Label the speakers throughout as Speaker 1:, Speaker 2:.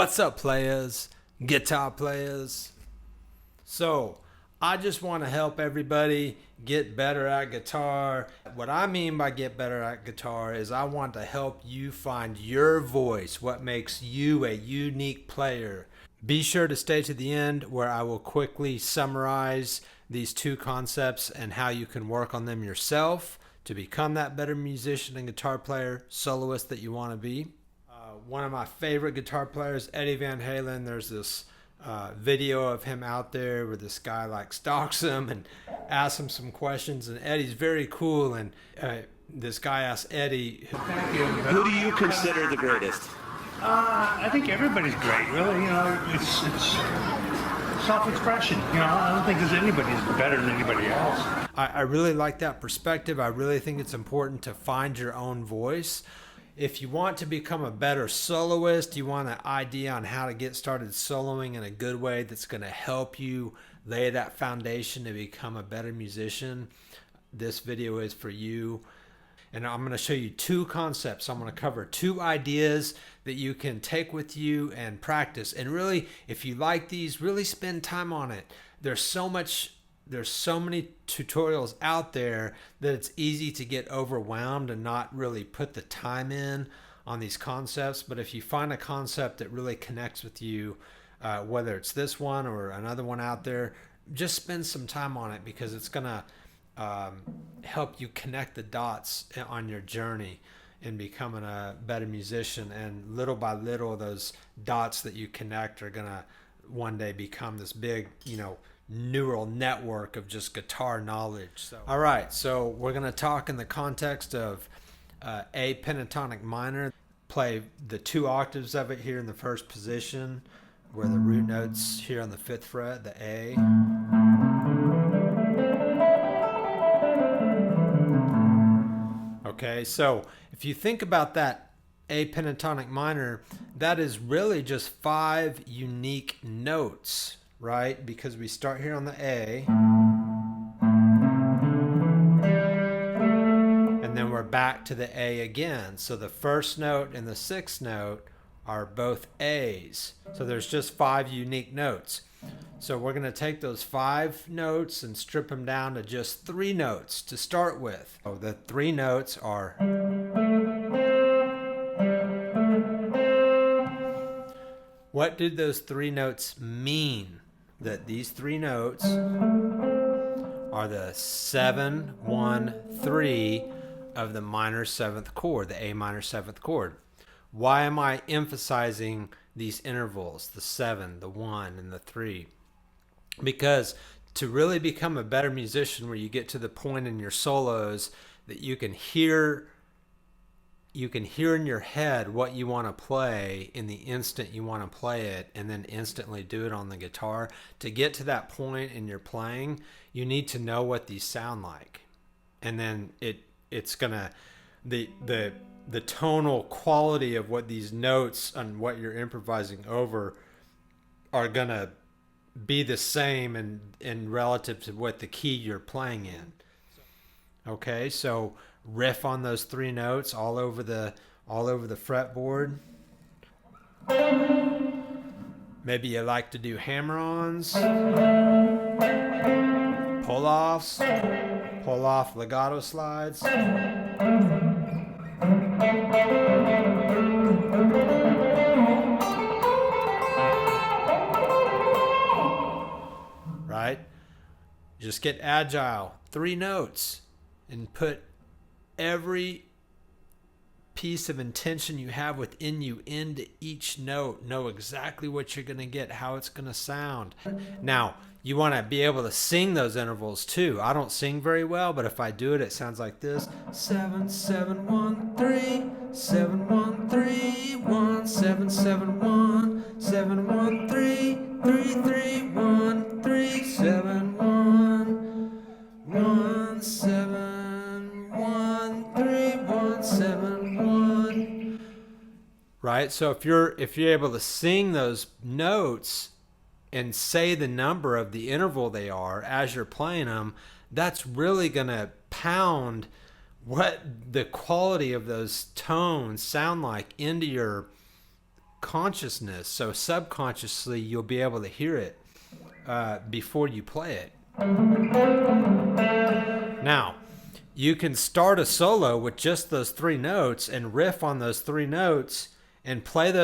Speaker 1: What's up, players, guitar players? So I just want to help everybody get better at guitar. What I mean by get better at guitar is I want to help you find your voice, what makes you a unique player. Be sure to stay to the end where I will quickly summarize these two concepts and how you can work on them yourself to become that better musician and guitar player, soloist that you want to be. One of my favorite guitar players, Eddie Van Halen, there's this video of him out there where this guy like stalks him and asks him some questions, and Eddie's very cool, and this guy asks Eddie,
Speaker 2: who do you consider the greatest?
Speaker 3: I think everybody's great, really. You know, it's self-expression. You know, I don't think there's anybody who's better than anybody else.
Speaker 1: I really like that perspective. I really think it's important to find your own voice. If you want to become a better soloist, you want an idea on how to get started soloing in a good way that's going to help you lay that foundation to become a better musician, this video is for you. And I'm going to show you two concepts. I'm going to cover two ideas that you can take with you and practice. And really, if you like these, really spend time on it. There's so many tutorials out there that it's easy to get overwhelmed and not really put the time in on these concepts. But if you find a concept that really connects with you, whether it's this one or another one out there, just spend some time on it, because it's going to help you connect the dots on your journey in becoming a better musician. And little by little, those dots that you connect are going to one day become this big, neural network of just guitar knowledge. So, all right, so we're going to talk in the context of A pentatonic minor. Play the 2 octaves of it here in the first position, where the root notes here on the 5th fret, the A. Okay, so if you think about that A pentatonic minor, that is really just 5 unique notes, right? Because we start here on the A, and then we're back to the A again. So the first note and the 6th note are both A's. So there's just 5 unique notes. So we're going to take those 5 notes and strip them down to just 3 notes to start with. So the 3 notes are... What did those 3 notes mean? That these 3 notes are the 7, 1, 3 of the minor 7th chord, the A minor 7th chord. Why am I emphasizing these intervals, the 7, the 1, and the 3? Because to really become a better musician, where you get to the point in your solos that you can hear in your head what you want to play in the instant you want to play it, and then instantly do it on the guitar. To get to that point in your playing, you need to know what these sound like. And then it's gonna, the tonal quality of what these notes and what you're improvising over are gonna be the same in relative to what the key you're playing in. Okay, so riff on those 3 notes all over the fretboard. Maybe you like to do hammer-ons, pull-offs, pull-off legato slides. Right? Just get agile. 3 notes. And put every piece of intention you have within you into each note. Know exactly what you're going to get, how it's going to sound. Now, you want to be able to sing those intervals too. I don't sing very well, but if I do it, it sounds like this. 7, 7, 1, 3, 7, 1, 3, 1, 7, 7, 1, 7, 1, 3, 3, 3, 1, 3, 7, 1, 1, 7. 1, 3, 1, 7, 1. Right? So if you're able to sing those notes and say the number of the interval they are as you're playing them, that's really going to pound what the quality of those tones sound like into your consciousness. So subconsciously, you'll be able to hear it before you play it. Now, you can start a solo with just those 3 notes and riff on those 3 notes and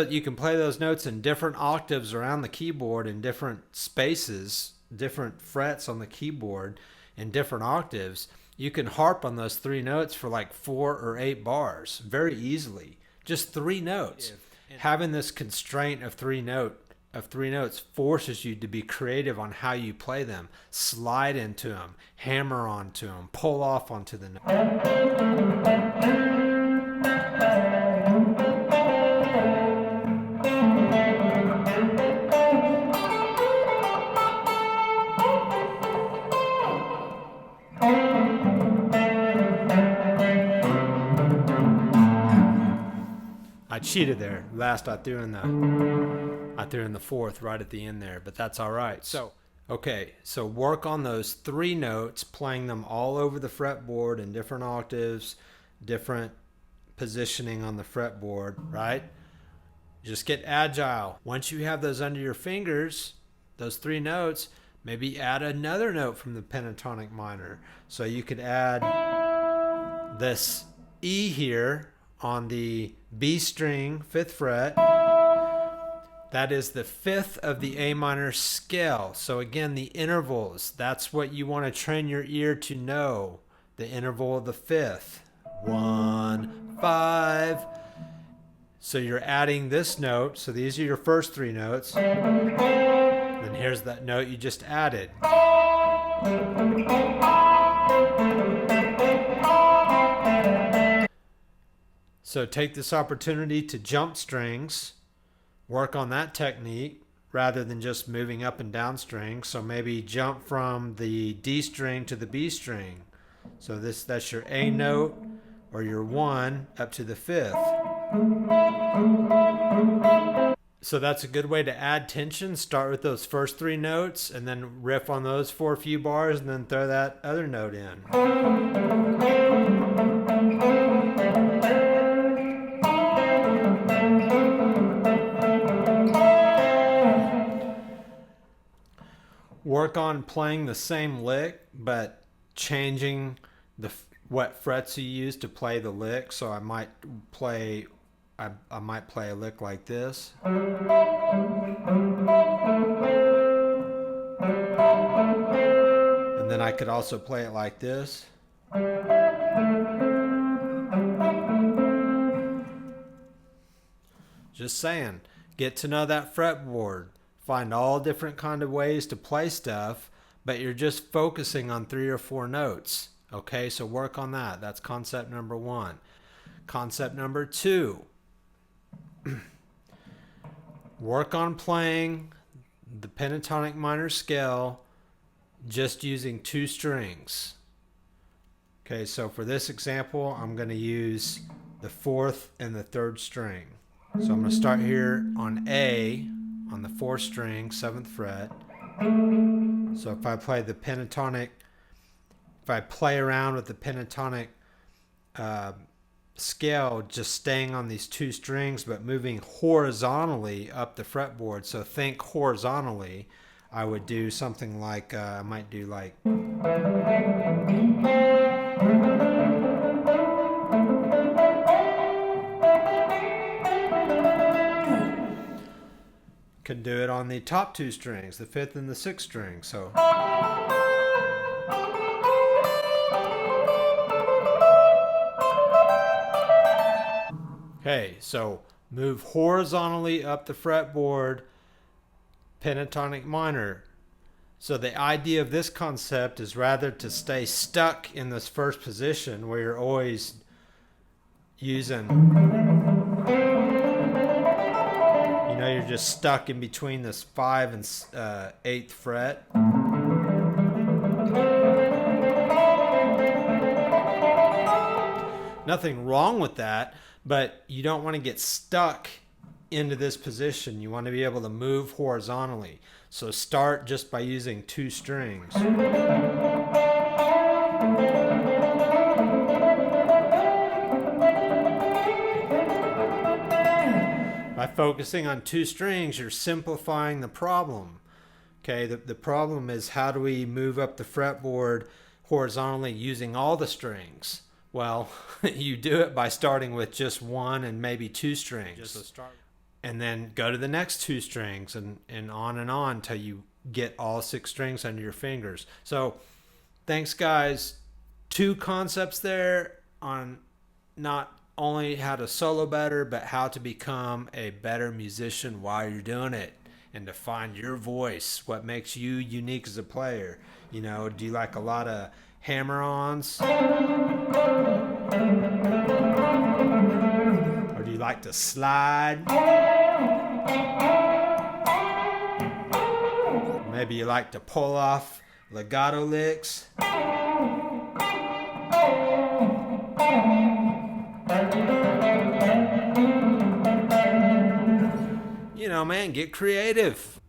Speaker 1: you can play those notes in different octaves around the keyboard in different spaces, different frets on the keyboard in different octaves. You can harp on those 3 notes for like 4 or 8 bars very easily. Just 3 notes. Having this constraint of 3 notes forces you to be creative on how you play them. Slide into them, hammer onto them, pull off onto the note. I cheated there. Last I threw in the 4th right at the end there, but that's all right. So work on those 3 notes, playing them all over the fretboard in different octaves, different positioning on the fretboard, right? Just get agile. Once you have those under your fingers, those 3 notes, maybe add another note from the pentatonic minor. So you could add this E here on the B string, 5th fret. That is the 5th of the A minor scale. So again, the intervals, that's what you want to train your ear to know. The interval of the 5th. 1, 5. So you're adding this note. So these are your first 3 notes. Then here's that note you just added. So take this opportunity to jump strings, work on that technique rather than just moving up and down strings. So maybe jump from the D string to the B string. So that's your A note or your 1 up to the 5th. So that's a good way to add tension. Start with those first 3 notes and then riff on those for a few bars and then throw that other note in. Work on playing the same lick, but changing what frets you use to play the lick. So I might play a lick like this. And then I could also play it like this. Just saying, get to know that fretboard. Find all different kind of ways to play stuff, but you're just focusing on 3 or 4 notes. Okay, so work on that. That's concept number 1. Concept number 2. Work on playing the pentatonic minor scale just using 2 strings. Okay, so for this example, I'm going to use the 4th and the 3rd string. So I'm going to start here on A, on the 4th string, 7th fret. So if I play the pentatonic, if I play around with the pentatonic scale, just staying on these 2 strings but moving horizontally up the fretboard. So think horizontally. I would do something like, I might do like... Can do it on the top 2 strings, the 5th and the 6th string. So okay, so move horizontally up the fretboard, pentatonic minor. So the idea of this concept is rather to stay stuck in this first position where you're always using, you're just stuck in between this 5 and 8th fret. Nothing wrong with that, but you don't want to get stuck into this position. You want to be able to move horizontally. So start just by using 2 strings. By focusing on 2 strings, you're simplifying the problem. Okay, the problem is, how do we move up the fretboard horizontally using all the strings? Well, you do it by starting with just 1 and maybe 2 strings. And then go to the next 2 strings and on until you get all 6 strings under your fingers. So thanks, guys. 2 concepts there on not only how to solo better, but how to become a better musician while you're doing it, and to find your voice, what makes you unique as a player. You know, do you like a lot of hammer-ons? Or do you like to slide? Maybe you like to pull off legato licks. You know, man, get creative.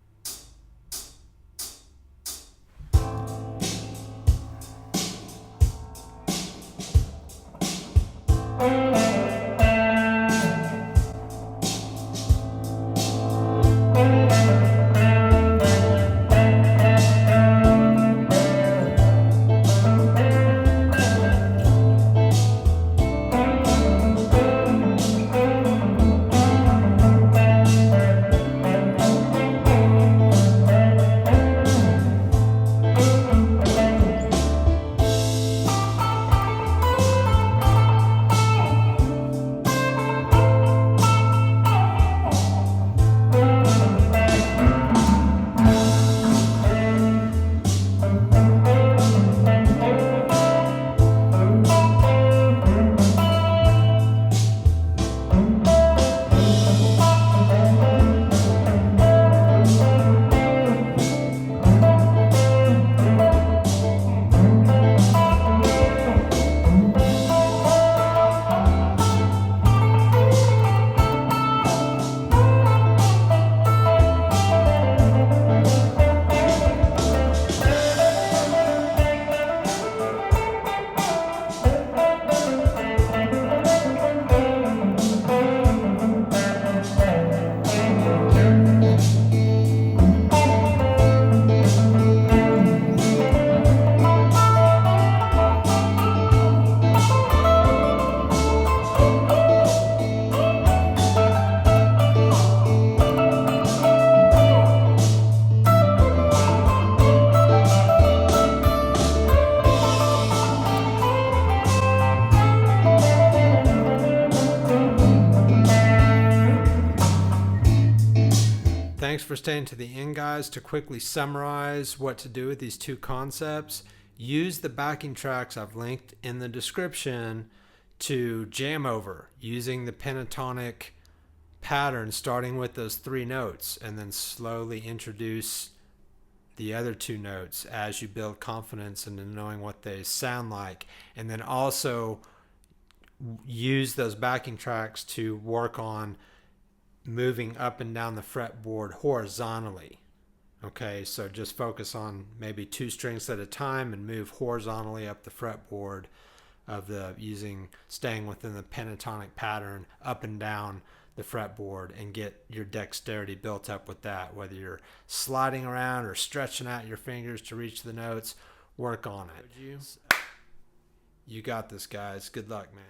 Speaker 1: Thanks for staying to the end, guys. To quickly summarize what to do with these 2 concepts, use the backing tracks I've linked in the description to jam over using the pentatonic pattern, starting with those 3 notes, and then slowly introduce the other 2 notes as you build confidence into knowing what they sound like. And then also use those backing tracks to work on moving up and down the fretboard horizontally. Okay, so just focus on maybe 2 strings at a time and move horizontally up the fretboard of staying within the pentatonic pattern up and down the fretboard, and get your dexterity built up with that. Whether you're sliding around or stretching out your fingers to reach the notes, work on it. You got this, guys. Good luck, man.